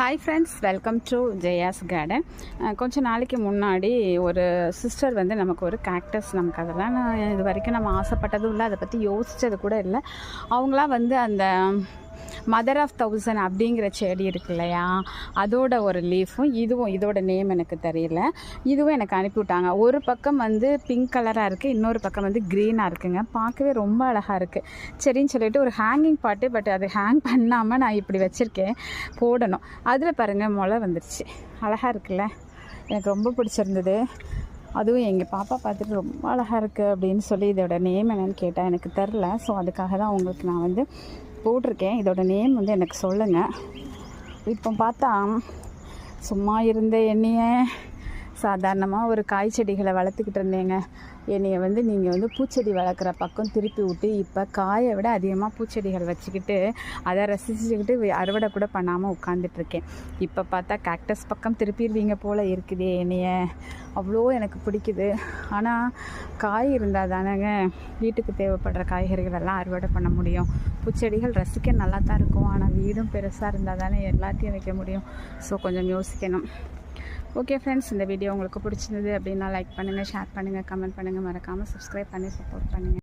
Hi friends, welcome to Jaya's garden. கொஞ்சம் நாளைக்கு முன்னாடி ஒரு சிஸ்டர் வந்து நமக்கு ஒரு கேக்டஸ், நமக்கு அதெல்லாம் நான் இது வரைக்கும் நம்ம ஆசைப்பட்டதும் இல்லை, அதை பற்றி யோசித்தது கூட இல்லை. அவங்களாம் வந்து அந்த மதர் ஆஃப் 1000 அப்படிங்கிற செடி இருக்கு இல்லையா, அதோட ஒரு லீஃபும் இதுவும், இதோட நேம் எனக்கு தெரியல, இதுவும் எனக்கு அனுப்பிவிட்டாங்க. ஒரு பக்கம் வந்து பிங்க் கலராக இருக்குது, இன்னொரு பக்கம் வந்து க்ரீனாக இருக்குங்க. பார்க்கவே ரொம்ப அழகாக இருக்குது. சரின்னு சொல்லிட்டு ஒரு ஹேங்கிங் பாட்டு, பட் அது ஹேங் பண்ணாமல் நான் இப்படி வச்சுருக்கேன், போடணும். அதில் பாருங்கள் முளை வந்துருச்சு, அழகாக இருக்குல்ல, எனக்கு ரொம்ப பிடிச்சிருந்தது. அதுவும் எங்கள் பாப்பா பார்த்துட்டு ரொம்ப அழகாக இருக்குது அப்படின்னு சொல்லி இதோட நேம் என்னென்னு கேட்டால் எனக்கு தெரில. ஸோ அதுக்காக தான் உங்களுக்கு நான் வந்து போட்டிருக்கேன். இதோட நேம் வந்து எனக்கு சொல்லுங்கள். இப்போ பார்த்தா சும்மா இருந்த என்னைய சாதாரணமாக ஒரு காய் செடிகளை வளர்த்துக்கிட்டு இருந்தேங்க. என்னையை வந்து நீங்கள் வந்து பூச்செடி வளர்க்குற பக்கம் திருப்பி விட்டு இப்போ காயை விட அதிகமாக பூச்செடிகள் வச்சுக்கிட்டு அதை ரசிச்சுக்கிட்டு அறுவடை கூட பண்ணாமல் உட்காந்துட்ருக்கேன். இப்போ பார்த்தா கேக்டஸ் பக்கம் திருப்பிடுவீங்க போல் இருக்குதே என்னைய. அவ்வளோ எனக்கு பிடிக்குது. ஆனால் காய் இருந்தால் தானேங்க வீட்டுக்கு தேவைப்படுற காய்கறிகள் எல்லாம் அறுவடை பண்ண முடியும். பூச்செடிகள் ரசிக்க நல்லா தான் இருக்கும், ஆனால் வீடும் பெருசாக இருந்தால் தானே எல்லாத்தையும் வைக்க முடியும். ஸோ கொஞ்சம் யோசிக்கணும். ஓகே ஃப்ரெண்ட்ஸ், இந்த வீடியோ உங்களுக்கு பிடிச்சிருந்தது அப்படின்னா லைக் பண்ணுங்கள், ஷேர் பண்ணுங்கள், கமெண்ட் பண்ணுங்கள், மறக்காமல் சப்ஸ்கிரைப் பண்ணி சப்போர்ட் பண்ணுங்கள்.